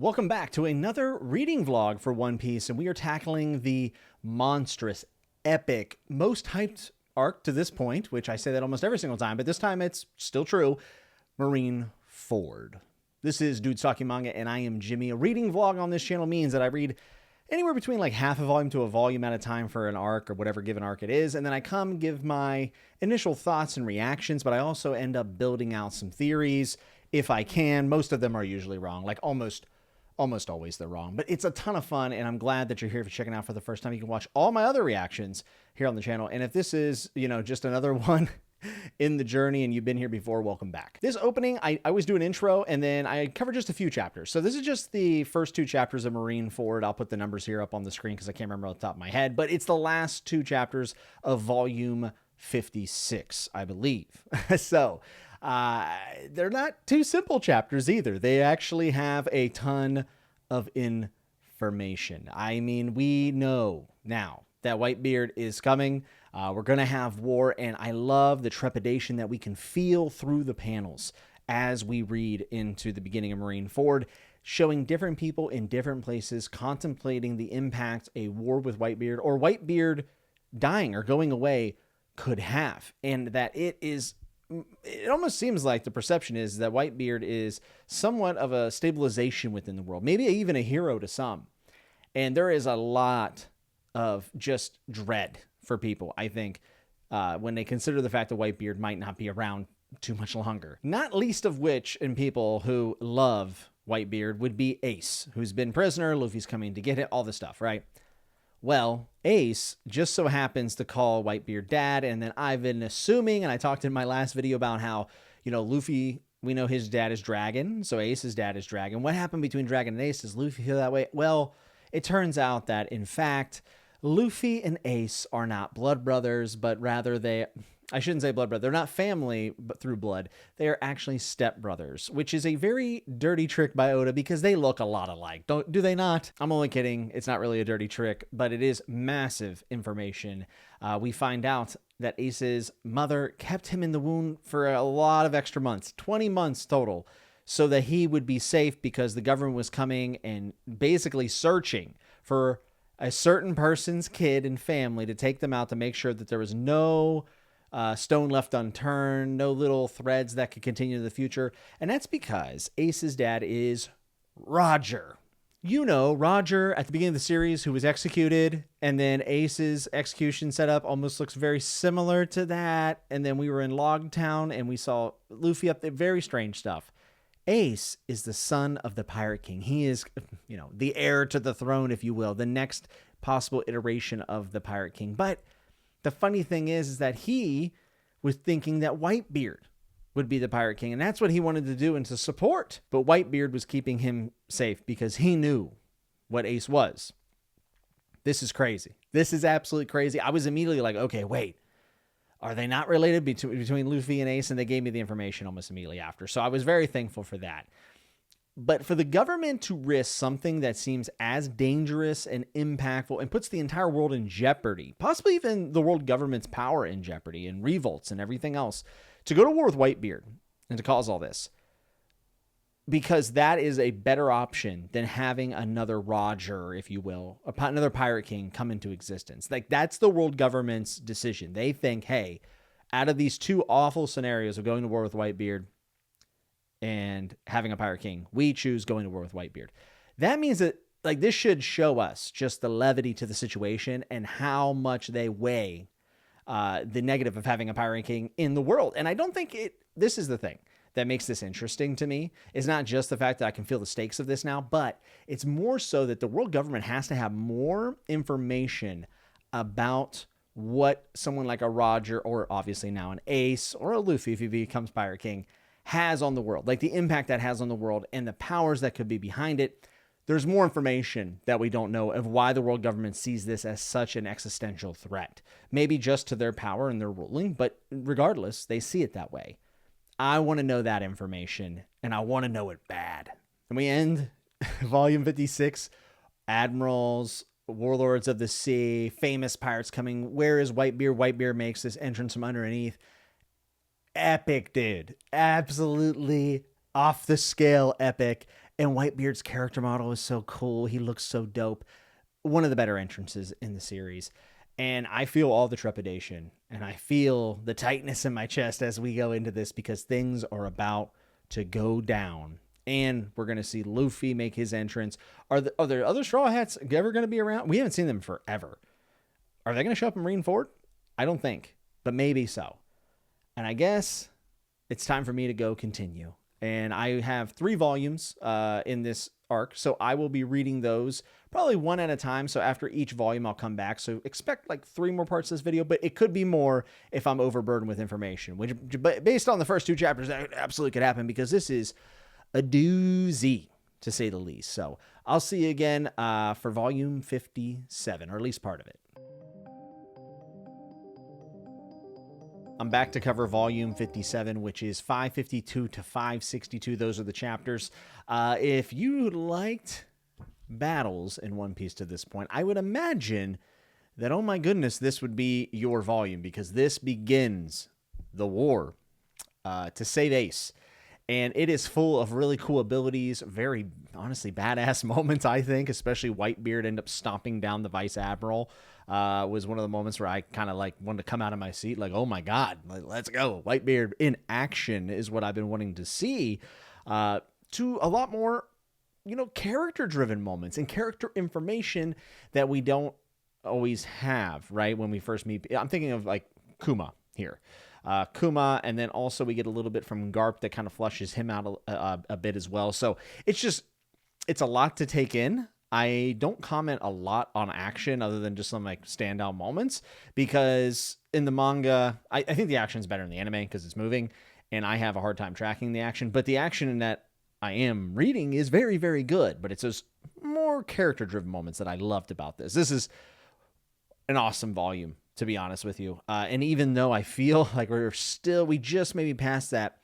Welcome back to another reading vlog for One Piece, and we are tackling the monstrous, epic, most hyped arc to this point, which I say that almost every single time, but this time it's still true, Marineford. This is Dudes Talking Manga, and I am Jimmy. A reading vlog on this channel means that I read anywhere between like half a volume to a volume at a time for an arc or whatever given arc it is, and then I come give my initial thoughts and reactions, but I also end up building out some theories if I can. Most of them are usually wrong, like almost always they're wrong, but it's a ton of fun, and I'm glad that you're here for checking out for the first time. You can watch all my other reactions here on the channel, and if this is, just another one in the journey and you've been here before, welcome back. This opening, I always do an intro, and then I cover just a few chapters. So this is just the first two chapters of Marineford. I'll put the numbers here up on the screen because I can't remember off the top of my head, but it's the last two chapters of volume 56, I believe. So they're not too simple chapters either. They actually have a ton of information. I mean, we know now that Whitebeard is coming. We're going to have war, and I love the trepidation that we can feel through the panels as we read into the beginning of Marineford, showing different people in different places contemplating the impact a war with Whitebeard or Whitebeard dying or going away could have, and that it almost seems like the perception is that Whitebeard is somewhat of a stabilization within the world, maybe even a hero to some. And there is a lot of just dread for people, I think, when they consider the fact that Whitebeard might not be around too much longer. Not least of which, in people who love Whitebeard, would be Ace, who's been prisoner, Luffy's coming to get it, all this stuff, right? Well, Ace just so happens to call Whitebeard dad, and then I've been assuming, and I talked in my last video about how, Luffy, we know his dad is Dragon, so Ace's dad is Dragon. What happened between Dragon and Ace? Does Luffy feel that way? Well, it turns out that, in fact, Luffy and Ace are not blood brothers, but rather I shouldn't say blood brother. They're not family, but through blood. They are actually stepbrothers, which is a very dirty trick by Oda because they look a lot alike. Do they not? I'm only kidding. It's not really a dirty trick, but it is massive information. We find out that Ace's mother kept him in the womb for a lot of extra months, 20 months total, so that he would be safe because the government was coming and basically searching for a certain person's kid and family to take them out to make sure that there was no stone left unturned, no little threads that could continue in the future. And that's because Ace's dad is Roger. Roger at the beginning of the series who was executed, and then Ace's execution setup almost looks very similar to that. And then we were in Logtown and we saw Luffy up there. Very strange stuff. Ace is the son of the Pirate King. He is, the heir to the throne, if you will, the next possible iteration of the Pirate King. But the funny thing is that he was thinking that Whitebeard would be the Pirate King, and that's what he wanted to do and to support. But Whitebeard was keeping him safe because he knew what Ace was. This is crazy. This is absolutely crazy. I was immediately like, okay, wait. Are they not related between Luffy and Ace? And they gave me the information almost immediately after. So I was very thankful for that. But for the government to risk something that seems as dangerous and impactful and puts the entire world in jeopardy, possibly even the world government's power in jeopardy and revolts and everything else, to go to war with Whitebeard and to cause all this, because that is a better option than having another Roger, if you will, another Pirate King come into existence. Like, that's the world government's decision. They think, hey, out of these two awful scenarios of going to war with Whitebeard and having a Pirate King, we choose going to war with Whitebeard. That means that, this should show us just the levity to the situation and how much they weigh the negative of having a Pirate King in the world. And I don't think this is the thing that makes this interesting to me. Is not just the fact that I can feel the stakes of this now, but it's more so that the world government has to have more information about what someone like a Roger, or obviously now an Ace, or a Luffy if he becomes Pirate King, has on the world, like the impact that has on the world and the powers that could be behind it. There's more information that we don't know of why the world government sees this as such an existential threat. Maybe just to their power and their ruling, but regardless, they see it that way. I want to know that information, and I want to know it bad. And we end volume 56, admirals, warlords of the sea, famous pirates coming. Where is Whitebeard? Whitebeard makes this entrance from underneath. Epic, dude. Absolutely off the scale epic. And Whitebeard's character model is so cool. He looks so dope. One of the better entrances in the series. And I feel all the trepidation and I feel the tightness in my chest as we go into this because things are about to go down. And we're going to see Luffy make his entrance. Are there other Straw Hats ever going to be around? We haven't seen them forever. Are they going to show up in Marineford? I don't think, but maybe so. And I guess it's time for me to go continue. And I have 3 volumes in this arc, so I will be reading those probably one at a time. So after each volume, I'll come back. So expect like 3 more parts of this video, but it could be more if I'm overburdened with information, which, but based on the first 2 chapters, that absolutely could happen because this is a doozy, to say the least. So I'll see you again for volume 57, or at least part of it. I'm back to cover volume 57, which is 552 to 562. Those are the chapters. If you liked battles in One Piece to this point, I would imagine that, oh my goodness, this would be your volume because this begins the war to save Ace. And it is full of really cool abilities, very, honestly, badass moments, I think, especially Whitebeard end up stomping down the Vice Admiral. Was one of the moments where I kind of like wanted to come out of my seat, like, oh my God, let's go. Whitebeard in action is what I've been wanting to see, to a lot more, character-driven moments and character information that we don't always have, right? When we first meet, I'm thinking of like Kuma here. Kuma, and then also we get a little bit from Garp that kind of flushes him out a bit as well. So it's a lot to take in. I don't comment a lot on action other than just some like standout moments because in the manga, I think the action is better in the anime because it's moving and I have a hard time tracking the action, but the action in that I am reading is very, very good, but it's those more character driven moments that I loved about this. This is an awesome volume, to be honest with you. And even though I feel like we just maybe past that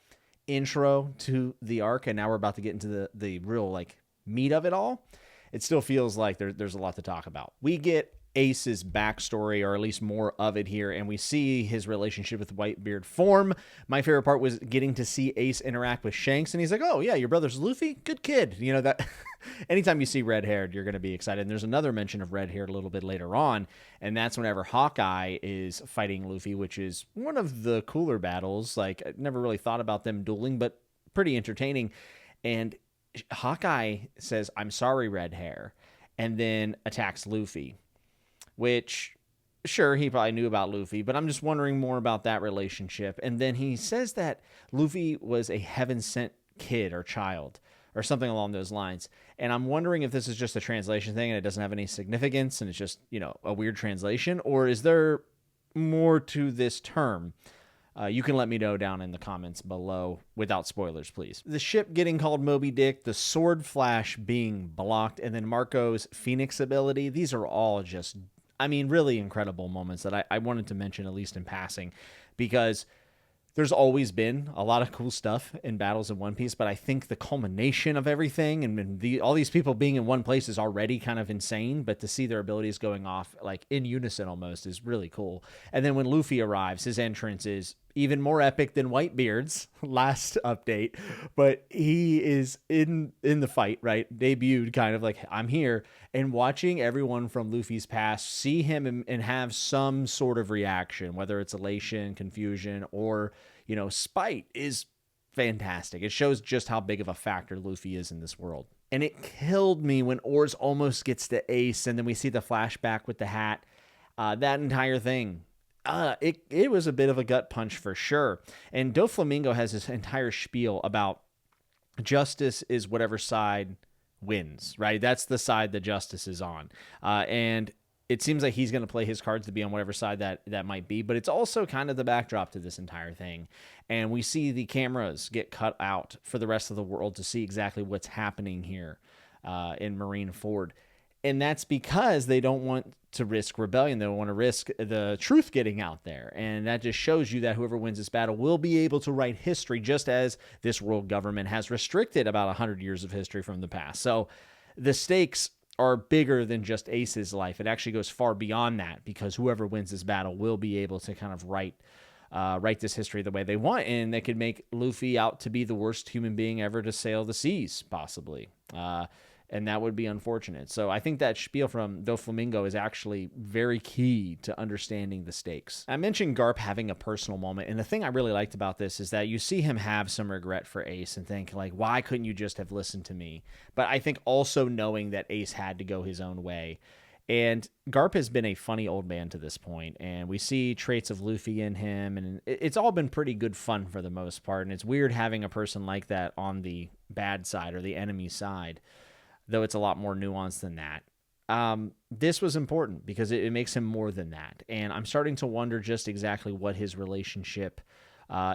intro to the arc and now we're about to get into the real like meat of it all, it still feels like there's a lot to talk about. We get Ace's backstory, or at least more of it here, and we see his relationship with Whitebeard form. My favorite part was getting to see Ace interact with Shanks, and he's like, oh, yeah, your brother's Luffy? Good kid. That anytime you see red-haired, you're going to be excited. And there's another mention of red-haired a little bit later on, and that's whenever Hawkeye is fighting Luffy, which is one of the cooler battles. Like, I never really thought about them dueling, but pretty entertaining. And Hawkeye says, I'm sorry, red hair, and then attacks Luffy, which, sure, he probably knew about Luffy, but I'm just wondering more about that relationship. And then he says that Luffy was a heaven-sent kid or child or something along those lines. And I'm wondering if this is just a translation thing and it doesn't have any significance and it's just, a weird translation, or is there more to this term? You can let me know down in the comments below without spoilers, please. The ship getting called Moby Dick, the sword flash being blocked, and then Marco's Phoenix ability. These are all just, really incredible moments that I wanted to mention, at least in passing, because there's always been a lot of cool stuff in battles in One Piece, but I think the culmination of everything and all these people being in one place is already kind of insane, but to see their abilities going off like in unison almost is really cool. And then when Luffy arrives, his entrance is even more epic than Whitebeard's last update, but he is in the fight, right? Debuted kind of like, I'm here, and watching everyone from Luffy's past see him and have some sort of reaction, whether it's elation, confusion, or, spite, is fantastic. It shows just how big of a factor Luffy is in this world. And it killed me when Oars almost gets to Ace, and then we see the flashback with the hat. That entire thing. It was a bit of a gut punch for sure. And Doflamingo has this entire spiel about justice is whatever side wins, right? That's the side that justice is on. And it seems like he's going to play his cards to be on whatever side that might be, but it's also kind of the backdrop to this entire thing. And we see the cameras get cut out for the rest of the world to see exactly what's happening here in Marineford. And that's because they don't want to risk rebellion. They don't want to risk the truth getting out there. And that just shows you that whoever wins this battle will be able to write history, just as this world government has restricted about 100 years of history from the past. So the stakes are bigger than just Ace's life. It actually goes far beyond that, because whoever wins this battle will be able to kind of write write this history the way they want, and they could make Luffy out to be the worst human being ever to sail the seas, possibly. And that would be unfortunate. So I think that spiel from Doflamingo is actually very key to understanding the stakes. I mentioned Garp having a personal moment, and the thing I really liked about this is that you see him have some regret for Ace and think, like, why couldn't you just have listened to me? But I think also knowing that Ace had to go his own way. And Garp has been a funny old man to this point, and we see traits of Luffy in him, and it's all been pretty good fun for the most part, and it's weird having a person like that on the bad side or the enemy side, though it's a lot more nuanced than that. This was important because it makes him more than that. And I'm starting to wonder just exactly what his relationship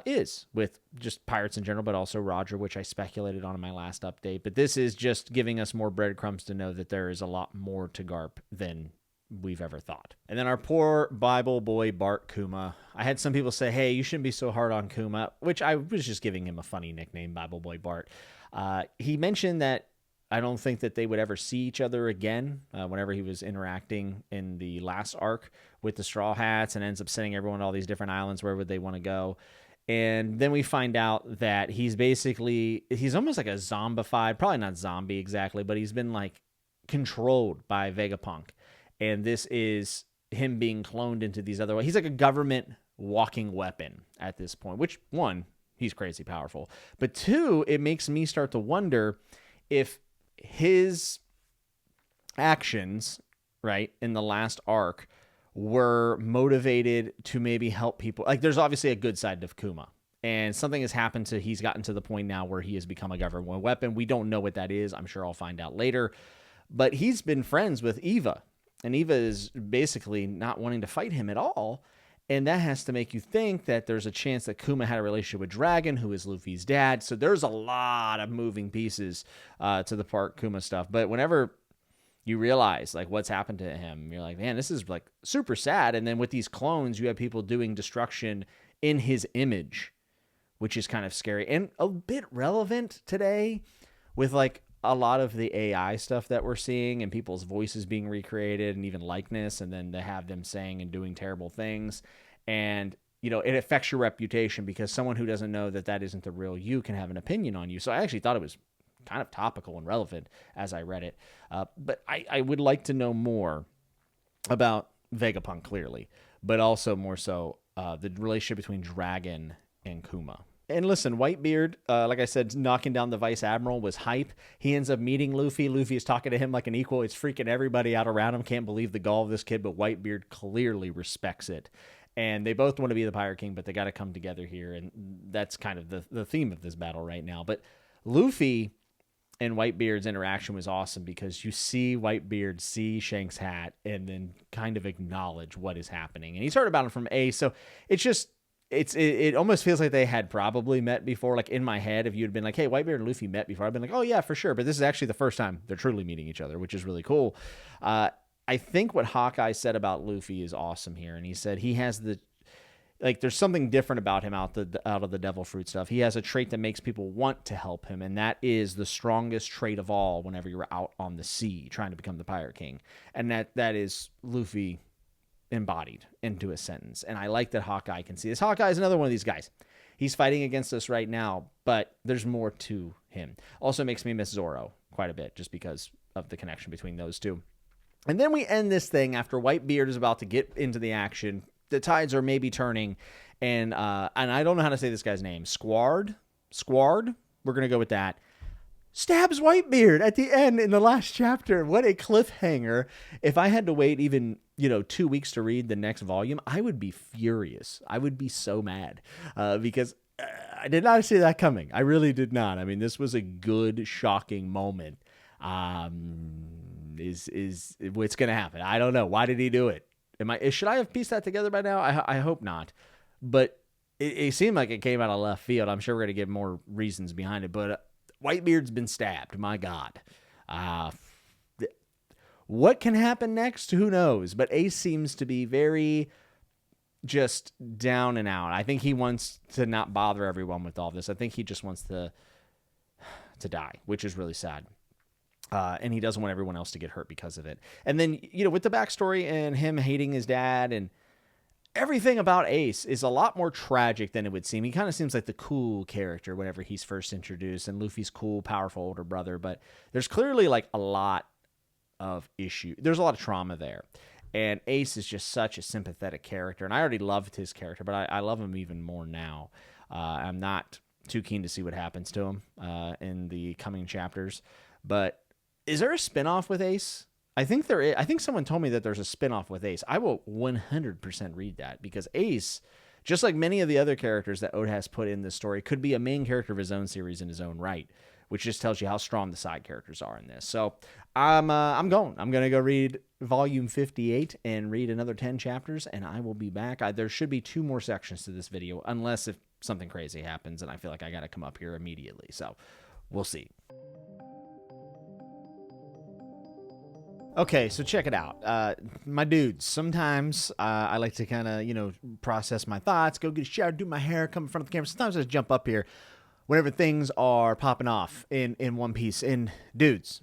is with just pirates in general, but also Roger, which I speculated on in my last update. But this is just giving us more breadcrumbs to know that there is a lot more to Garp than we've ever thought. And then our poor Bible boy Bart Kuma. I had some people say, hey, you shouldn't be so hard on Kuma, which I was just giving him a funny nickname, Bible boy Bart. He mentioned that I don't think that they would ever see each other again whenever he was interacting in the last arc with the Straw Hats and ends up sending everyone to all these different islands. Where would they want to go? And then we find out that he's almost like a zombified, probably not zombie exactly, but he's been like controlled by Vegapunk. And this is him being cloned into these other ways. He's like a government walking weapon at this point, which one, he's crazy powerful. But two, it makes me start to wonder if his actions, right, in the last arc were motivated to maybe help people. Like, there's obviously a good side to Kuma, and something has happened he's gotten to the point now where he has become a government weapon. We don't know what that is. I'm sure I'll find out later. But he's been friends with Eva, and Eva is basically not wanting to fight him at all. And that has to make you think that there's a chance that Kuma had a relationship with Dragon, who is Luffy's dad. So there's a lot of moving pieces to the part Kuma stuff. But whenever you realize like what's happened to him, you're like, man, this is like super sad. And then with these clones, you have people doing destruction in his image, which is kind of scary and a bit relevant today with like a lot of the AI stuff that we're seeing and people's voices being recreated and even likeness. And then they have them saying and doing terrible things. And, you know, it affects your reputation because someone who doesn't know that that isn't the real you can have an opinion on you. So I actually thought it was kind of topical and relevant as I read it. But I would like to know more about Vegapunk clearly, but also more so the relationship between Dragon and Kuma. And listen, Whitebeard, like I said, knocking down the Vice Admiral was hype. He ends up meeting Luffy. Luffy is talking to him like an equal. It's freaking everybody out around him. Can't believe the gall of this kid, but Whitebeard clearly respects it. And they both want to be the Pirate King, but they got to come together here. And that's kind of the theme of this battle right now. But Luffy and Whitebeard's interaction was awesome because you see Whitebeard see Shanks' hat and then kind of acknowledge what is happening. And he's heard about him from Ace, so it's just... It almost feels like they had probably met before. Like in my head, if you had been like, hey, Whitebeard and Luffy met before, I'd been like, oh yeah, for sure. But this is actually the first time they're truly meeting each other, which is really cool. I think what Hawkeye said about Luffy is awesome here. And he said he has there's something different about him out of the devil fruit stuff. He has a trait that makes people want to help him. And that is the strongest trait of all whenever you're out on the sea trying to become the Pirate King. And that is Luffy embodied into a sentence. And I like that Hawkeye can see this. Hawkeye is another one of these guys. He's fighting against us right now, but there's more to him. Also makes me miss Zoro quite a bit just because of the connection between those two. And then we end this thing after Whitebeard is about to get into the action. The tides are maybe turning, and I don't know how to say this guy's name. Squard? We're going to go with that. Stabs Whitebeard at the end in the last chapter. What a cliffhanger. If I had to wait even, 2 weeks to read the next volume, I would be furious. I would be so mad because I did not see that coming. I really did not. I mean, this was a good, shocking moment. Is what's going to happen? I don't know. Why did he do it? Should I have pieced that together by now? I hope not. But it seemed like it came out of left field. I'm sure we're going to get more reasons behind it. But Whitebeard's been stabbed. My God. What can happen next? Who knows? But Ace seems to be very just down and out. I think he wants to not bother everyone with all this. I think he just wants to die, which is really sad. And he doesn't want everyone else to get hurt because of it. And then, with the backstory and him hating his dad, and everything about Ace is a lot more tragic than it would seem. He kind of seems like the cool character whenever he's first introduced, and Luffy's cool, powerful older brother, but there's clearly like a lot of issue. There's a lot of trauma there. And Ace is just such a sympathetic character, and I already loved his character, but I love him even more now. I'm not too keen to see what happens to him in the coming chapters. But is there a spinoff with Ace? I think there is. I think someone told me that there's a spinoff with Ace. I will 100% read that, because Ace, just like many of the other characters that Oda has put in this story, could be a main character of his own series in his own right, which just tells you how strong the side characters are in this. So I'm going. I'm going to go read volume 58 and read another 10 chapters, and I will be back. There should be 2 more sections to this video, unless if something crazy happens and I feel like I got to come up here immediately. So we'll see. Okay, so check it out. My dudes, sometimes I like to kind of, process my thoughts, go get a shower, do my hair, come in front of the camera. Sometimes I just jump up here whenever things are popping off in One Piece. And dudes,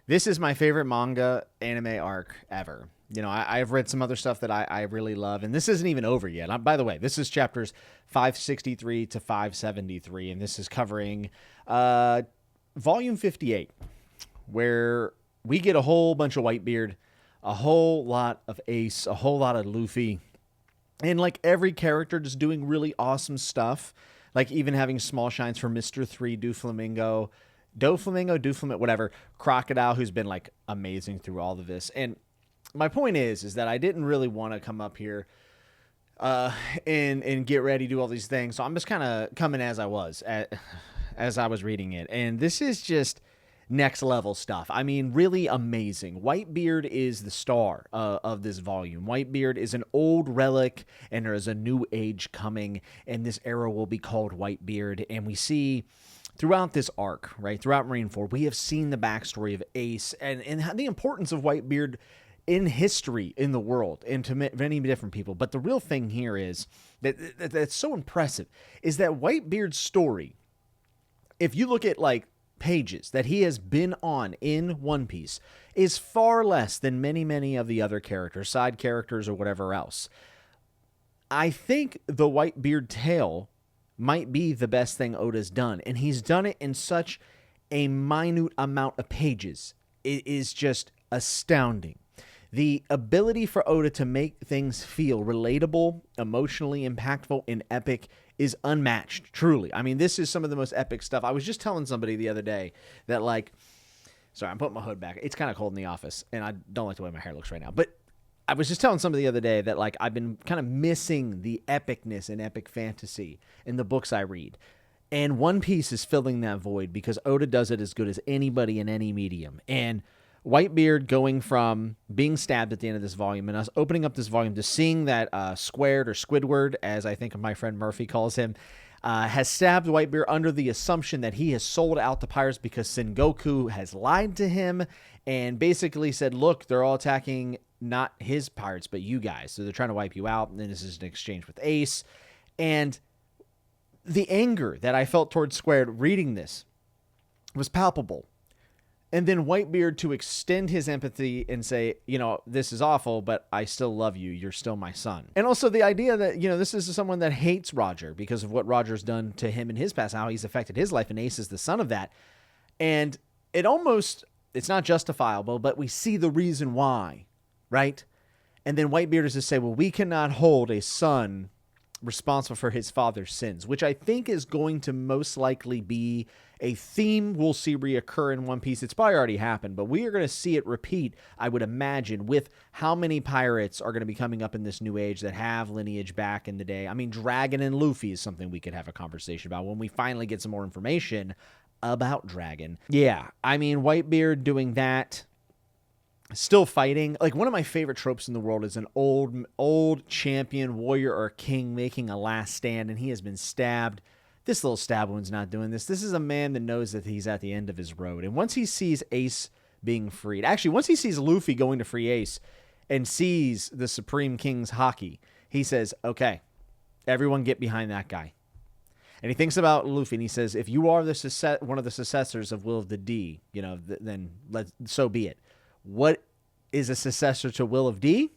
this is my favorite manga anime arc ever. I've read some other stuff that I really love, and this isn't even over yet. By the way, this is chapters 563 to 573, and this is covering volume 58, where we get a whole bunch of Whitebeard, a whole lot of Ace, a whole lot of Luffy, and like every character just doing really awesome stuff, like even having small shines for Mr. 3, Doflamingo, whatever, Crocodile, who's been like amazing through all of this. And my point is that I didn't really want to come up here and get ready, do all these things. So I'm just kind of coming as I was reading it. And this is just next level stuff. I mean, really amazing. Whitebeard is the star of this volume. Whitebeard is an old relic, and there is a new age coming, and this era will be called Whitebeard. And we see throughout this arc, right, throughout Marineford, we have seen the backstory of Ace and the importance of Whitebeard in history, in the world, and to many different people. But the real thing here is that's so impressive is that Whitebeard's story, if you look at like pages that he has been on in One Piece, is far less than many of the other characters, side characters, or whatever else. I think the Whitebeard tale might be the best thing Oda's done, and he's done it in such a minute amount of pages. It is just astounding. The ability for Oda to make things feel relatable, emotionally impactful, and epic is unmatched, truly. I mean, this is some of the most epic stuff. I was just telling somebody the other day that, like, sorry, I'm putting my hood back. It's kind of cold in the office, and I don't like the way my hair looks right now. But I was just telling somebody the other day that, like, I've been kind of missing the epicness and epic fantasy in the books I read. And One Piece is filling that void because Oda does it as good as anybody in any medium. And Whitebeard going from being stabbed at the end of this volume and us opening up this volume to seeing that Squared, or Squidward, as I think my friend Murphy calls him, has stabbed Whitebeard under the assumption that he has sold out the pirates because Sengoku has lied to him and basically said, look, they're all attacking not his pirates, but you guys. So they're trying to wipe you out. And then this is an exchange with Ace. And the anger that I felt towards Squared reading this was palpable. And then Whitebeard to extend his empathy and say, this is awful, but I still love you. You're still my son. And also the idea that, this is someone that hates Roger because of what Roger's done to him in his past, how he's affected his life, and Ace is the son of that. And it's not justifiable, but we see the reason why, right? And then Whitebeard is to say, well, we cannot hold a son responsible for his father's sins, which I think is going to most likely be a theme we'll see reoccur in One Piece. It's probably already happened, but we are going to see it repeat, I would imagine, with how many pirates are going to be coming up in this new age that have lineage back in the day. I mean, Dragon and Luffy is something we could have a conversation about when we finally get some more information about Dragon. Yeah, I mean, Whitebeard doing that, still fighting. Like, one of my favorite tropes in the world is an old champion, warrior, or king making a last stand, and he has been stabbed. This little stab wound's not doing this. This is a man that knows that he's at the end of his road. And once he sees Ace being freed, actually, once he sees Luffy going to free Ace and sees the Supreme King's haki, he says, okay, everyone get behind that guy. And he thinks about Luffy, and he says, if you are one of the successors of Will of the D, then so be it. What is a successor to Will of D?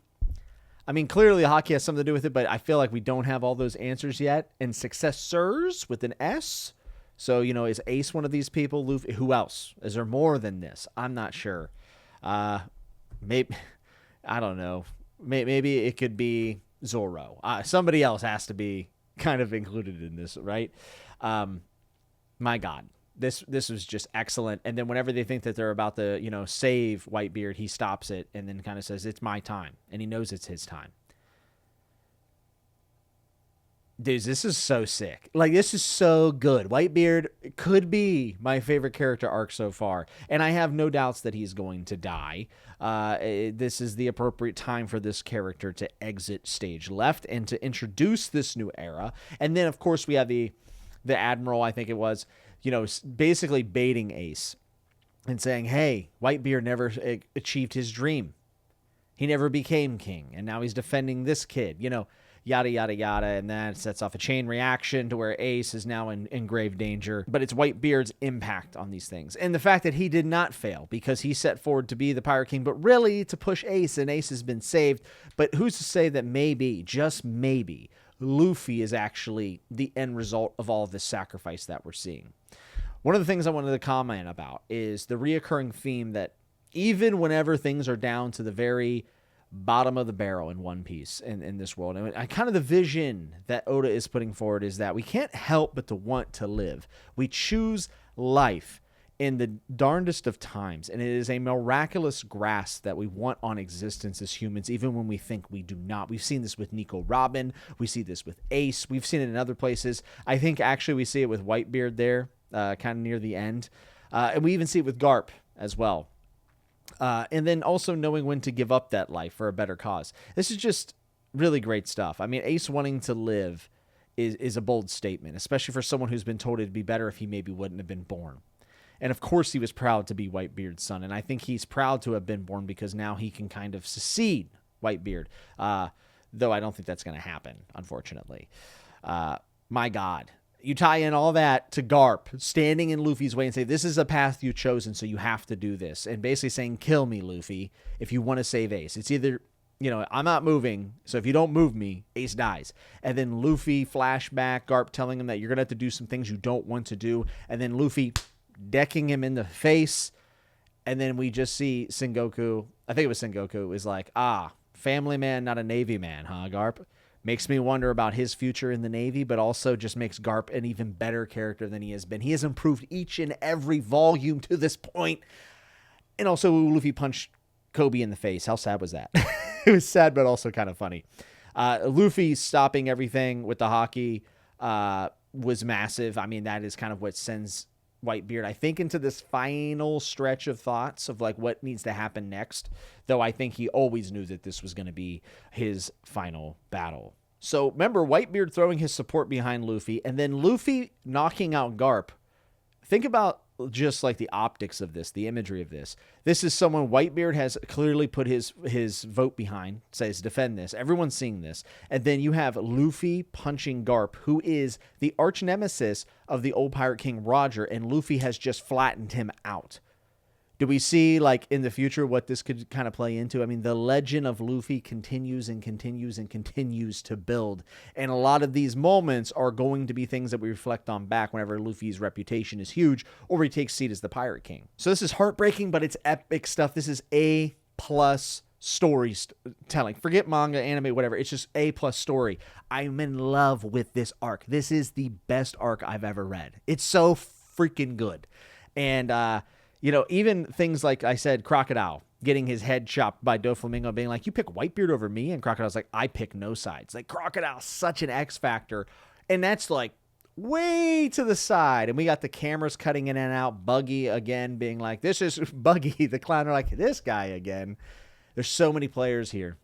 I mean, clearly hockey has something to do with it, but I feel like we don't have all those answers yet. And successors with an S. So, is Ace one of these people? Luffy, who else? Is there more than this? I'm not sure. Maybe, I don't know. Maybe it could be Zoro. Somebody else has to be kind of included in this, right? My God. This was just excellent. And then whenever they think that they're about to, save Whitebeard, he stops it and then kind of says, it's my time. And he knows it's his time. Dudes, this is so sick. Like, this is so good. Whitebeard could be my favorite character arc so far. And I have no doubts that he's going to die. This is the appropriate time for this character to exit stage left and to introduce this new era. And then, of course, we have the Admiral, I think it was, basically baiting Ace and saying, hey, Whitebeard never achieved his dream. He never became king. And now he's defending this kid, yada, yada, yada. And that sets off a chain reaction to where Ace is now in grave danger. But it's Whitebeard's impact on these things. And the fact that he did not fail because he set forward to be the Pirate King, but really to push Ace, and Ace has been saved. But who's to say that maybe, just maybe, Luffy is actually the end result of all of this sacrifice that we're seeing. One of the things I wanted to comment about is the reoccurring theme that even whenever things are down to the very bottom of the barrel in One Piece in this world, and kind of the vision that Oda is putting forward is that we can't help but to want to live. We choose life in the darndest of times, and it is a miraculous grasp that we want on existence as humans, even when we think we do not. We've seen this with Nico Robin. We see this with Ace. We've seen it in other places. I think actually we see it with Whitebeard there, kind of near the end. And we even see it with Garp as well. And then also knowing when to give up that life for a better cause. This is just really great stuff. I mean, Ace wanting to live is a bold statement, especially for someone who's been told it'd be better if he maybe wouldn't have been born. And of course he was proud to be Whitebeard's son. And I think he's proud to have been born because now he can kind of succeed Whitebeard. Though I don't think that's going to happen, unfortunately. My God. You tie in all that to Garp standing in Luffy's way and say, this is a path you've chosen, so you have to do this. And basically saying, kill me, Luffy, if you want to save Ace. It's either, I'm not moving, so if you don't move me, Ace dies. And then Luffy flashback, Garp telling him that you're going to have to do some things you don't want to do. And then Luffy decking him in the face. And then we just see Sengoku, I think it was Sengoku, is like, family man, not a Navy man, huh, Garp? Makes me wonder about his future in the Navy, but also just makes Garp an even better character than he has been. He has improved each and every volume to this point. And also, Luffy punched Kobe in the face. How sad was that? It was sad, but also kind of funny. Luffy stopping everything with the hockey was massive. I mean, that is kind of what sends Whitebeard, I think, into this final stretch of thoughts of like what needs to happen next, though I think he always knew that this was going to be his final battle. So remember Whitebeard throwing his support behind Luffy and then Luffy knocking out Garp. Think about just like the optics of this, the imagery of this. This is someone Whitebeard has clearly put his vote behind, says defend this. Everyone's seeing this. And then you have Luffy punching Garp, who is the arch nemesis of the old Pirate King Roger, and Luffy has just flattened him out. Do we see, like, in the future what this could kind of play into? I mean, the legend of Luffy continues and continues and continues to build. And a lot of these moments are going to be things that we reflect on back whenever Luffy's reputation is huge or he takes seat as the Pirate King. So this is heartbreaking, but it's epic stuff. This is A+ storytelling. Forget manga, anime, whatever. It's just A+ story. I'm in love with this arc. This is the best arc I've ever read. It's so freaking good. And, even things like I said, Crocodile getting his head chopped by Doflamingo being like, you pick Whitebeard over me? And Crocodile's like, I pick no sides. Like, Crocodile's such an X factor. And that's like way to the side. And we got the cameras cutting in and out. Buggy again being like, this is Buggy. The clown are like, this guy again. There's so many players here.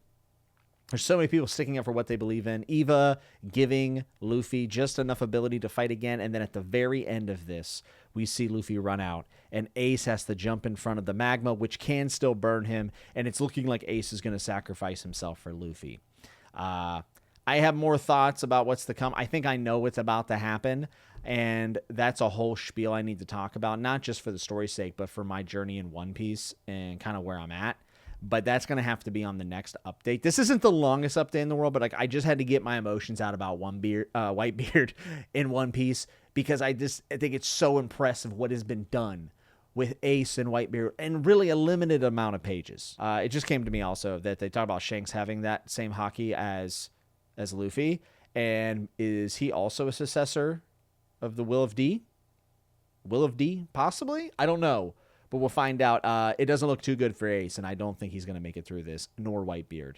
There's so many people sticking up for what they believe in. Eva giving Luffy just enough ability to fight again. And then at the very end of this, we see Luffy run out. And Ace has to jump in front of the magma, which can still burn him. And it's looking like Ace is going to sacrifice himself for Luffy. I have more thoughts about what's to come. I think I know what's about to happen. And that's a whole spiel I need to talk about. Not just for the story's sake, but for my journey in One Piece and kind of where I'm at. but that's going to have to be on the next update. This isn't the longest update in the world, but like I just had to get my emotions out about Whitebeard in One Piece, because I think it's so impressive what has been done with Ace and Whitebeard in really a limited amount of pages. It just came to me also that they talk about Shanks having that same haki as Luffy, and is he also a successor of the Will of D? Will of D, possibly? I don't know. But we'll find out. It doesn't look too good for Ace, and I don't think he's going to make it through this, nor Whitebeard.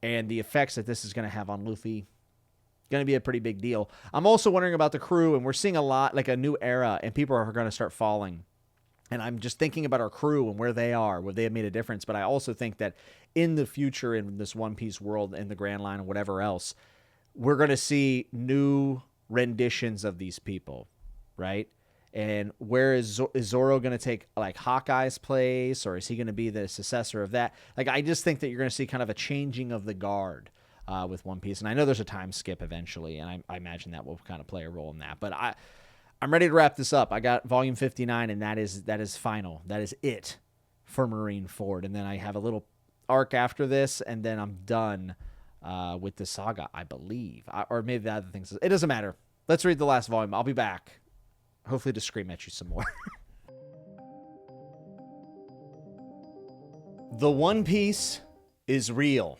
And the effects that this is going to have on Luffy, going to be a pretty big deal. I'm also wondering about the crew, and we're seeing a lot, like a new era, and people are going to start falling. And I'm just thinking about our crew and where they are, where they have made a difference. But I also think that in the future, in this One Piece world, in the Grand Line, and whatever else, we're going to see new renditions of these people, right? And where is Zoro going to take like Hawkeye's place, or is he going to be the successor of that? Like, I just think that you're going to see kind of a changing of the guard with One Piece. And I know there's a time skip eventually, and I imagine that will kind of play a role in that. But I'm ready to wrap this up. I got volume 59, and that is final. That is it for Marineford. And then I have a little arc after this, and then I'm done with the saga, I believe. Or maybe the other things. It doesn't matter. Let's read the last volume. I'll be back. Hopefully to scream at you some more. The One Piece is real.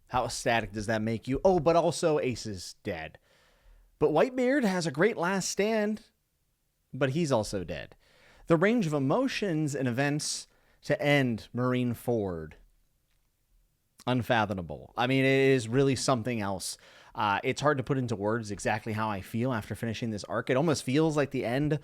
How ecstatic does that make you? Oh, but also Ace is dead. But Whitebeard has a great last stand, but he's also dead. The range of emotions and events to end Marineford. Unfathomable. I mean, it is really something else. It's hard to put into words exactly how I feel after finishing this arc. It almost feels like the end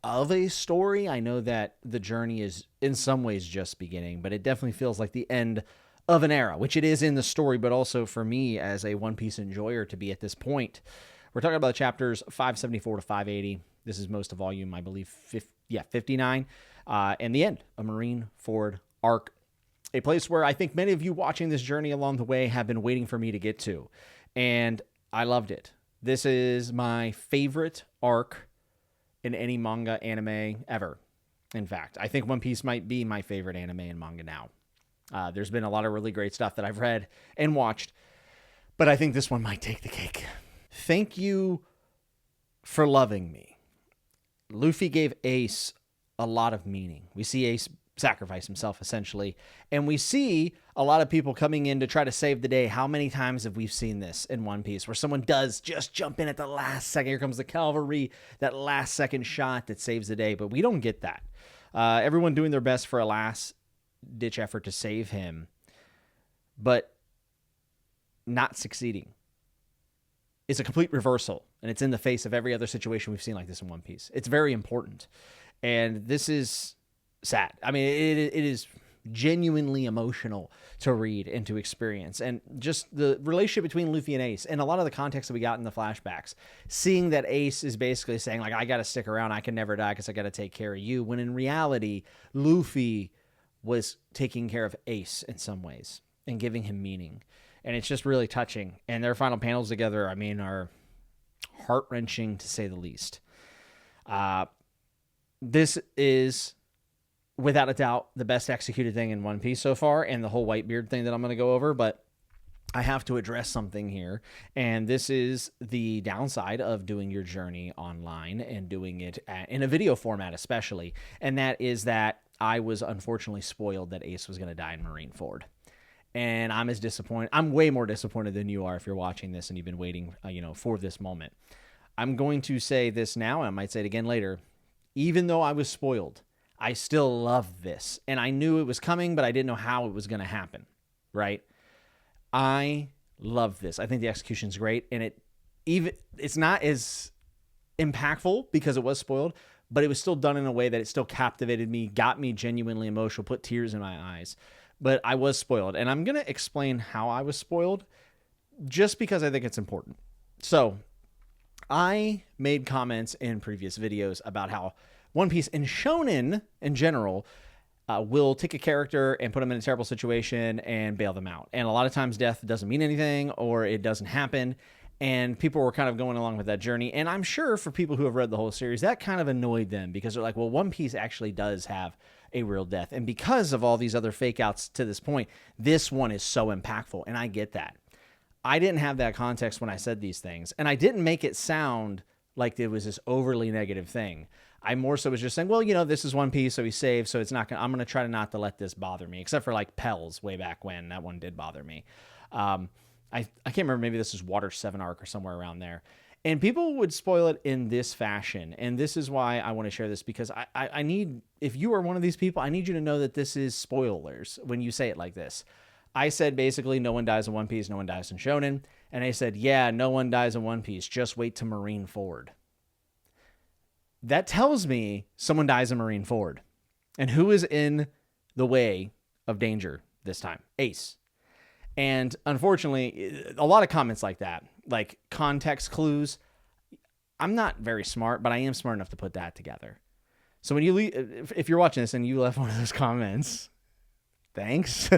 of a story. I know that the journey is in some ways just beginning, but it definitely feels like the end of an era, which it is in the story, but also for me as a One Piece enjoyer to be at this point. We're talking about chapters 574 to 580. This is most of volume, I believe, 59. And the end of Marineford Arc. A place where I think many of you watching this journey along the way have been waiting for me to get to. And I loved it. This is my favorite arc in any manga anime ever. In fact, I think One Piece might be my favorite anime and manga now. There's been a lot of really great stuff that I've read and watched, but I think this one might take the cake. Thank you for loving me. Luffy gave Ace a lot of meaning. We see Ace sacrifice himself, essentially. And we see a lot of people coming in to try to save the day. How many times have we seen this in One Piece, where someone does just jump in at the last second? Here comes the cavalry, that last second shot that saves the day. But we don't get that. Everyone doing their best for a last-ditch effort to save him, but not succeeding. It's a complete reversal, and it's in the face of every other situation we've seen like this in One Piece. It's very important. And this is sad. I mean, it is genuinely emotional to read and to experience. And just the relationship between Luffy and Ace, and a lot of the context that we got in the flashbacks, seeing that Ace is basically saying, like, I got to stick around, I can never die because I got to take care of you, when in reality, Luffy was taking care of Ace in some ways and giving him meaning. And it's just really touching. And their final panels together, I mean, are heart-wrenching to say the least. This is, without a doubt, the best executed thing in One Piece so far, and the whole Whitebeard thing that I'm going to go over, but I have to address something here, and this is the downside of doing your journey online and doing it in a video format especially, and that is that I was unfortunately spoiled that Ace was going to die in Marineford. And I'm as disappointed. I'm way more disappointed than you are if you're watching this and you've been waiting, for this moment. I'm going to say this now, and I might say it again later. Even though I was spoiled, I still love this. And I knew it was coming, but I didn't know how it was going to happen, right? I love this. I think the execution's great. And it's not as impactful because it was spoiled, but it was still done in a way that it still captivated me, got me genuinely emotional, put tears in my eyes. But I was spoiled. And I'm going to explain how I was spoiled just because I think it's important. So I made comments in previous videos about how One Piece and shonen in general will take a character and put them in a terrible situation and bail them out. And a lot of times death doesn't mean anything, or it doesn't happen. And people were kind of going along with that journey. And I'm sure for people who have read the whole series, that kind of annoyed them because they're like, well, One Piece actually does have a real death. And because of all these other fake outs to this point, this one is so impactful. And I get that. I didn't have that context when I said these things. And I didn't make it sound like it was this overly negative thing. I more so was just saying, well, you know, this is One Piece, so he's saved, so it's not gonna, I'm going to try not to let this bother me, except for like Pels way back when. That one did bother me. I can't remember, maybe this is Water 7 arc or somewhere around there. And people would spoil it in this fashion. And this is why I want to share this, because I need, if you are one of these people, I need you to know that this is spoilers when you say it like this. I said basically no one dies in One Piece, no one dies in Shonen. And I said, yeah, no one dies in One Piece. Just wait to Marineford. That tells me someone dies in Marineford. And who is in the way of danger this time? Ace. And unfortunately, a lot of comments like that, like context clues. I'm not very smart, but I am smart enough to put that together. So when you leave, if you're watching this and you left one of those comments, thanks.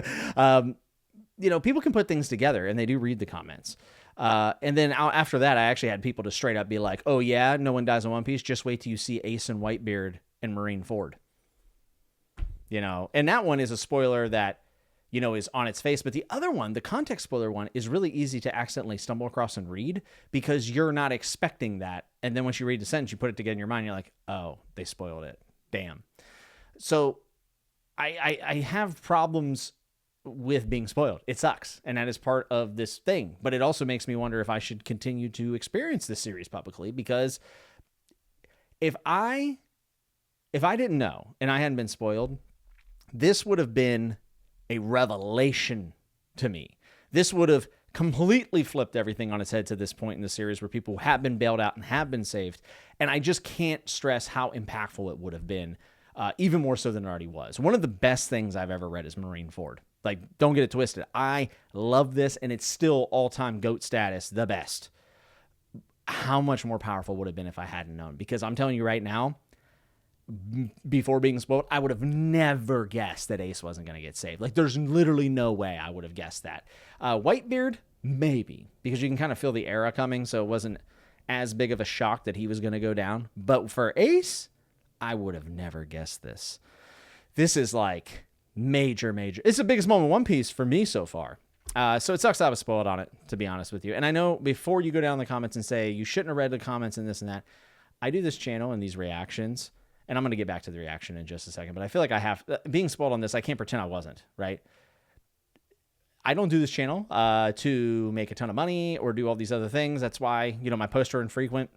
You know, people can put things together, and they do read the comments. And then after that, I actually had people to straight up be like, oh yeah, no one dies in One Piece. Just wait till you see Ace and Whitebeard in Marineford. You know, and that one is a spoiler that, you know, is on its face. But the other one, the context spoiler one, is really easy to accidentally stumble across and read because you're not expecting that. And then once you read the sentence, you put it together in your mind, you're like, oh, they spoiled it. Damn. So I have problems with being spoiled. It sucks. And that is part of this thing. But it also makes me wonder if I should continue to experience this series publicly, because if I didn't know and I hadn't been spoiled, this would have been a revelation to me. This would have completely flipped everything on its head to this point in the series where people have been bailed out and have been saved. And I just can't stress how impactful it would have been, even more so than it already was. One of the best things I've ever read is Marineford. Like, don't get it twisted. I love this, and it's still all-time GOAT status, the best. How much more powerful would it have been if I hadn't known? Because I'm telling you right now, before being spoiled, I would have never guessed that Ace wasn't going to get saved. Like, there's literally no way I would have guessed that. Whitebeard, maybe, because you can kind of feel the era coming, so it wasn't as big of a shock that he was going to go down. But for Ace, I would have never guessed this. This is like major. It's the biggest moment in One Piece for me so far. So it sucks that I was spoiled on it, to be honest with you. And I know before you go down in the comments and say you shouldn't have read the comments and this and that, I do this channel and these reactions, and I'm going to get back to the reaction in just a second, but I feel like I have, being spoiled on this, I can't pretend I wasn't, right? I don't do this channel to make a ton of money or do all these other things. That's why, you know, my posts are infrequent,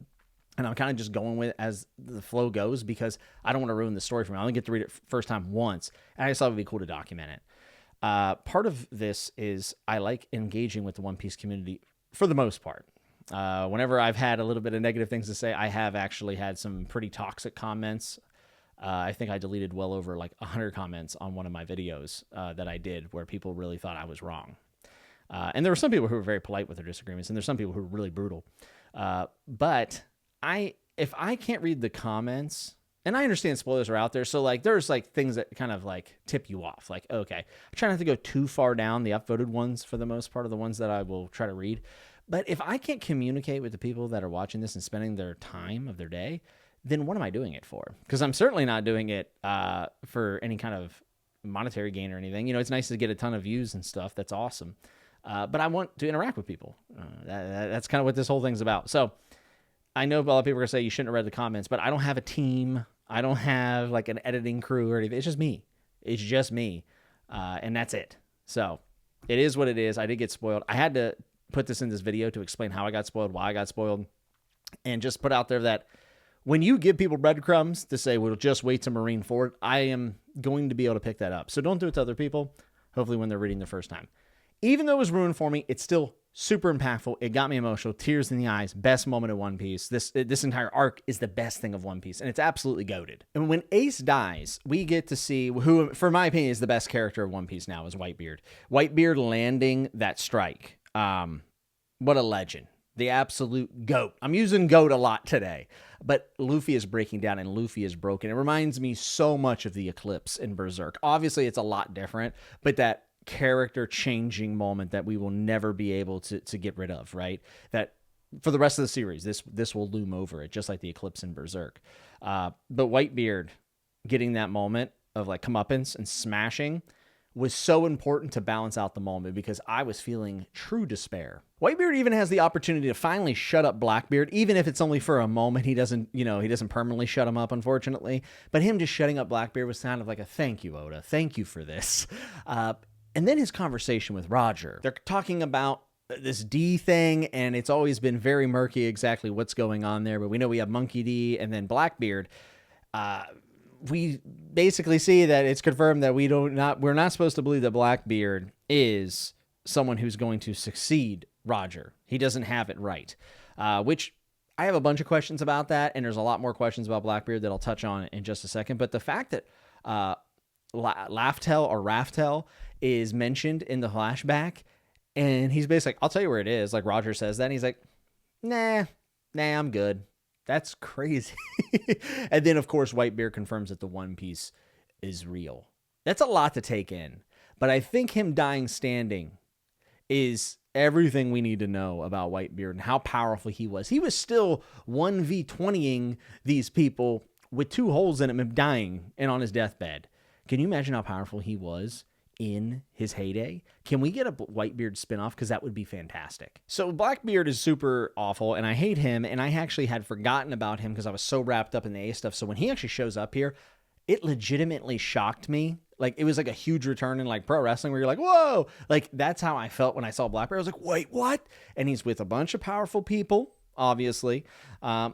and I'm kind of just going with it as the flow goes, because I don't want to ruin the story for me. I only get to read it first time once, and I just thought it would be cool to document it. Part of this is I like engaging with the One Piece community for the most part. Whenever I've had a little bit of negative things to say, I have actually had some pretty toxic comments. I think I deleted well over like 100 comments on one of my videos that I did where people really thought I was wrong. And there were some people who were very polite with their disagreements, and there's some people who were really brutal. But if I can't read the comments, and I understand spoilers are out there, so like there's like things that kind of like tip you off. Like, okay, I try not to go too far down the upvoted ones for the most part, of the ones that I will try to read. But if I can't communicate with the people that are watching this and spending their time of their day, then what am I doing it for? Because I'm certainly not doing it for any kind of monetary gain or anything. You know, it's nice to get a ton of views and stuff. That's awesome. But I want to interact with people. That's kind of what this whole thing's about. So I know a lot of people are going to say you shouldn't have read the comments, but I don't have a team. I don't have like an editing crew or anything. It's just me. And that's it. So it is what it is. I did get spoiled. I had to put this in this video to explain how I got spoiled, why I got spoiled, and just put out there that when you give people breadcrumbs to say, we'll just wait to Marineford, I am going to be able to pick that up. So don't do it to other people, hopefully when they're reading the first time. Even though it was ruined for me, it's still super impactful. It got me emotional, tears in the eyes, best moment of One Piece. This entire arc is the best thing of One Piece, and it's absolutely goated. And when Ace dies, we get to see who, for my opinion, is the best character of One Piece now, is Whitebeard. Whitebeard landing that strike. What a legend. The absolute GOAT. I'm using GOAT a lot today, but Luffy is breaking down and Luffy is broken. It reminds me so much of the Eclipse in Berserk. Obviously, it's a lot different, but that character changing moment that we will never be able to get rid of, right? That for the rest of the series, this will loom over it, just like the Eclipse in Berserk. But Whitebeard getting that moment, of like comeuppance and smashing was so important to balance out the moment because I was feeling true despair. Whitebeard even has the opportunity to finally shut up Blackbeard, even if it's only for a moment. He doesn't permanently shut him up, unfortunately. But him just shutting up Blackbeard was kind of like a thank you, Oda. Thank you for this. And then his conversation with Roger. They're talking about this D thing, and it's always been very murky exactly what's going on there. But we know we have Monkey D and then Blackbeard. We basically see that it's confirmed that we're not supposed to believe that Blackbeard is someone who's going to succeed Roger. He doesn't have it right, which I have a bunch of questions about that, and there's a lot more questions about Blackbeard that I'll touch on in just a second. But the fact that Raftel is mentioned in the flashback, and he's basically like, I'll tell you where it is. Like Roger says that, and he's like, nah, I'm good. That's crazy. And then, of course, Whitebeard confirms that the One Piece is real. That's a lot to take in. But I think him dying standing is everything we need to know about Whitebeard and how powerful he was. He was still 1v20ing these people with 2 holes in him and dying and on his deathbed. Can you imagine how powerful he was in his heyday? Can we get a Whitebeard spinoff? Because that would be fantastic. So Blackbeard is super awful, and I hate him, and I actually had forgotten about him because I was so wrapped up in the A stuff. So when he actually shows up here, it legitimately shocked me. Like, it was like a huge return in like pro wrestling where you're like, whoa! Like, that's how I felt when I saw Blackbeard. I was like, wait, what? And he's with a bunch of powerful people, obviously. But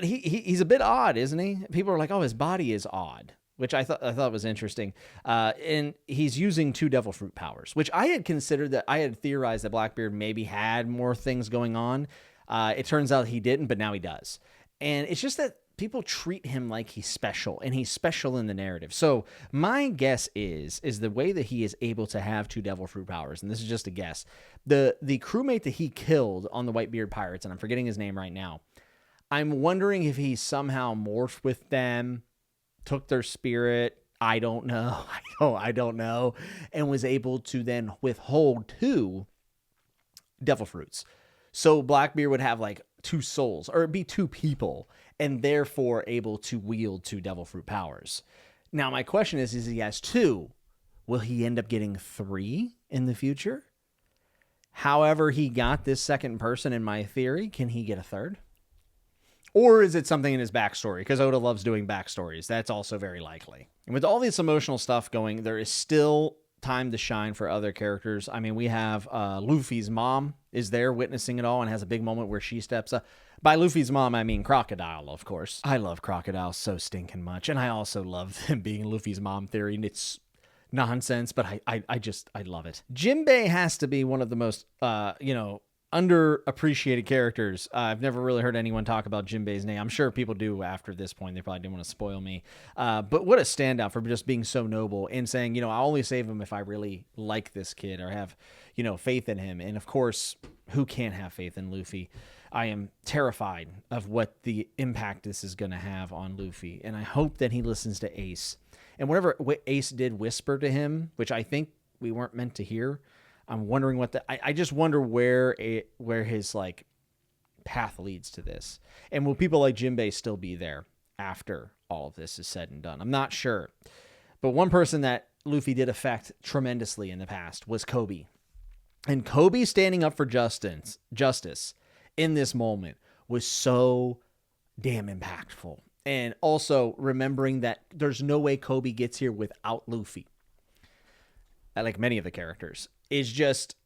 he's a bit odd, isn't he? People are like, oh, his body is odd, which I thought was interesting. And he's using 2 devil fruit powers, which I had considered that I had theorized that Blackbeard maybe had more things going on. It turns out he didn't, but now he does. And it's just that people treat him like he's special, and he's special in the narrative. So my guess is the way that he is able to have 2 devil fruit powers, and this is just a guess, the crewmate that he killed on the Whitebeard Pirates, and I'm forgetting his name right now, I'm wondering if he somehow morphed with them, took their spirit, I don't know, I don't know, and was able to then withhold 2 devil fruits. So Blackbeard would have like 2 souls, or it'd be 2 people, and therefore able to wield 2 devil fruit powers. Now my question is he has 2, will he end up getting 3 in the future? However he got this second person in my theory, can he get a third? Or is it something in his backstory? Because Oda loves doing backstories. That's also very likely. And with all this emotional stuff going, there is still time to shine for other characters. I mean, we have Luffy's mom is there witnessing it all and has a big moment where she steps up. By Luffy's mom, I mean Crocodile, of course. I love Crocodile so stinking much. And I also love him being Luffy's mom theory. And it's nonsense, but I love it. Jimbei has to be one of the most, underappreciated characters. I've never really heard anyone talk about Jimbei's name. I'm sure people do after this point. They probably didn't want to spoil me. But what a standout for just being so noble and saying, I'll only save him if I really like this kid or have, faith in him. And of course, who can't have faith in Luffy? I am terrified of what the impact this is going to have on Luffy. And I hope that he listens to Ace. And whatever Ace did whisper to him, which I think we weren't meant to hear, I'm wondering I just wonder where his like path leads to this. And will people like Jimbei still be there after all of this is said and done? I'm not sure. But one person that Luffy did affect tremendously in the past was Kobe. And Kobe standing up for justice in this moment was so damn impactful. And also remembering that there's no way Kobe gets here without Luffy. Like many of the characters. Is just,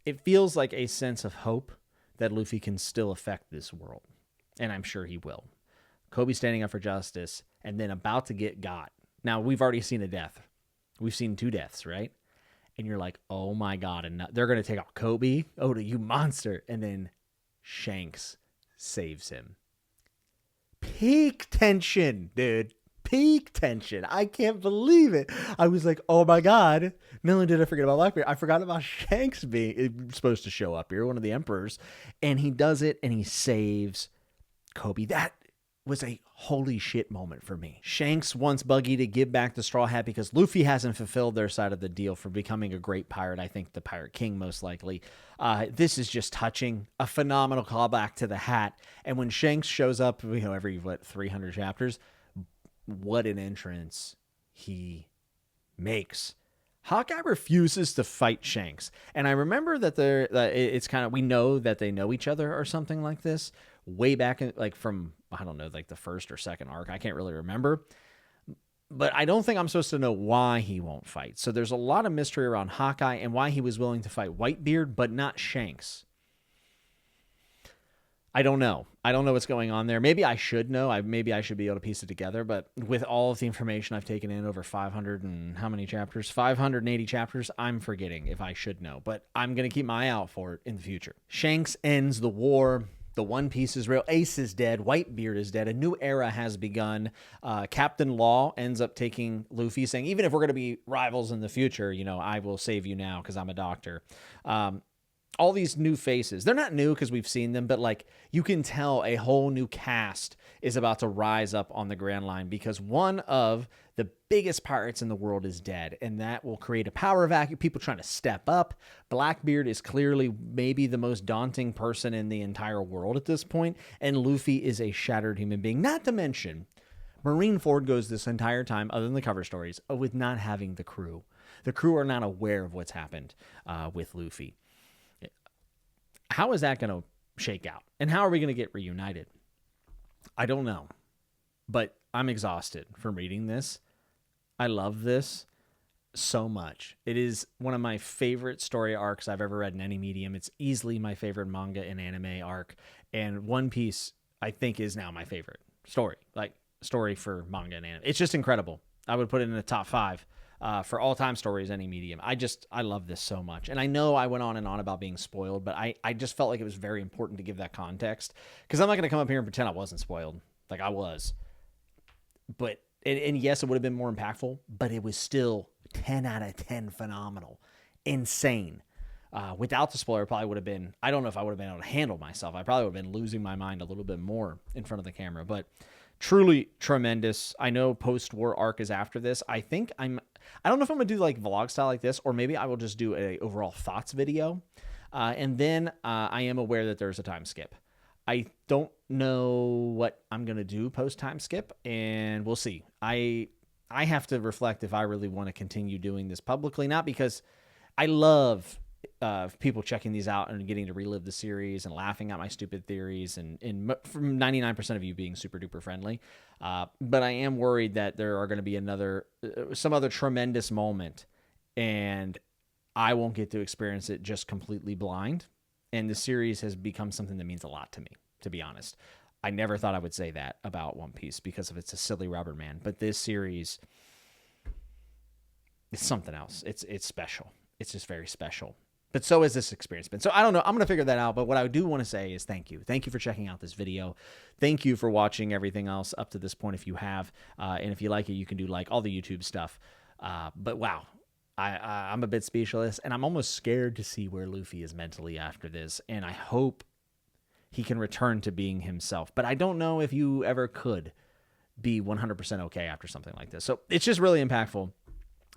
it feels like a sense of hope that Luffy can still affect this world. And I'm sure he will. Kobe standing up for justice and then about to get got. Now, we've already seen a death. We've seen 2 deaths, right? And you're like, oh my God. And they're going to take out Kobe. Oda, you monster. And then Shanks saves him. Peak tension, dude. Peak tension. I can't believe it. I was like, oh my God. Not only did I forget about Blackbeard, I forgot about Shanks being supposed to show up here, one of the emperors. And he does it and he saves Kobe. That was a holy shit moment for me. Shanks wants Buggy to give back the Straw Hat because Luffy hasn't fulfilled their side of the deal for becoming a great pirate. I think the Pirate King, most likely. This is just touching. A phenomenal callback to the hat. And when Shanks shows up, every 300 chapters, what an entrance he makes. Hawkeye refuses to fight Shanks. And I remember that it's kind of, we know that they know each other or something like this way back in, like from, I don't know, like the first or second arc. I can't really remember. But I don't think I'm supposed to know why he won't fight. So there's a lot of mystery around Hawkeye and why he was willing to fight Whitebeard, but not Shanks. I don't know. I don't know what's going on there. Maybe I should know. Maybe I should be able to piece it together. But with all of the information I've taken in over 500 and how many chapters? 580 chapters. I'm forgetting if I should know. But I'm going to keep my eye out for it in the future. Shanks ends the war. The One Piece is real. Ace is dead. Whitebeard is dead. A new era has begun. Captain Law ends up taking Luffy, saying, even if we're going to be rivals in the future, you know, I will save you now because I'm a doctor. All these new faces, they're not new because we've seen them, but like you can tell a whole new cast is about to rise up on the Grand Line because one of the biggest pirates in the world is dead, and that will create a power vacuum. People trying to step up. Blackbeard is clearly maybe the most daunting person in the entire world at this point, and Luffy is a shattered human being. Not to mention, Marineford goes this entire time, other than the cover stories, with not having the crew. The crew are not aware of what's happened with Luffy. How is that going to shake out? And how are we going to get reunited? I don't know. But I'm exhausted from reading this. I love this so much. It is one of my favorite story arcs I've ever read in any medium. It's easily my favorite manga and anime arc. And One Piece, I think, is now my favorite story. Like, story for manga and anime. It's just incredible. I would put it in the top 5. For all-time stories, any medium. I love this so much. And I know I went on and on about being spoiled, but I just felt like it was very important to give that context. Because I'm not going to come up here and pretend I wasn't spoiled. Like, I was. But, and yes, it would have been more impactful, but it was still 10 out of 10 phenomenal. Insane. Without the spoiler, it probably would have been, I don't know if I would have been able to handle myself. I probably would have been losing my mind a little bit more in front of the camera. But truly tremendous. I know post-war arc is after this. I don't know if I'm going to do like vlog style like this, or maybe I will just do a overall thoughts video. And then I am aware that there's a time skip. I don't know what I'm going to do post time skip, and we'll see. I have to reflect if I really want to continue doing this publicly, not because I love people checking these out and getting to relive the series and laughing at my stupid theories and from 99% of you being super duper friendly. But I am worried that there are going to be some other tremendous moment and I won't get to experience it just completely blind. And the series has become something that means a lot to me, to be honest. I never thought I would say that about One Piece because of it's a silly rubber man, but this series, it's something else. It's special. It's just very special. But so has this experience been. So I don't know. I'm going to figure that out. But what I do want to say is thank you. Thank you for checking out this video. Thank you for watching everything else up to this point if you have. And if you like it, you can do like all the YouTube stuff. But wow, I'm a bit speechless. And I'm almost scared to see where Luffy is mentally after this. And I hope he can return to being himself. But I don't know if you ever could be 100% okay after something like this. So it's just really impactful.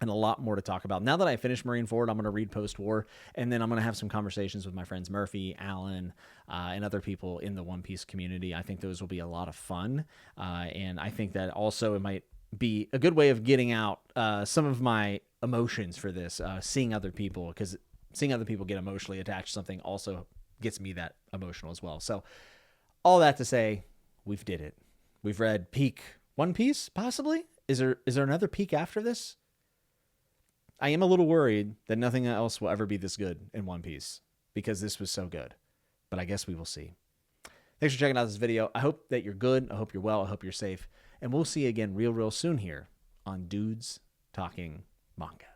And a lot more to talk about. Now that I finished Marineford, I'm going to read post-war, and then I'm going to have some conversations with my friends Murphy, Alan, and other people in the One Piece community. I think those will be a lot of fun, and I think that also it might be a good way of getting out some of my emotions for this, seeing other people, because seeing other people get emotionally attached to something also gets me that emotional as well. So all that to say, we've did it. We've read peak One Piece, possibly? Is there another peak after this? I am a little worried that nothing else will ever be this good in One Piece because this was so good. But I guess we will see. Thanks for checking out this video. I hope that you're good. I hope you're well. I hope you're safe. And we'll see you again real soon here on Dudes Talking Manga.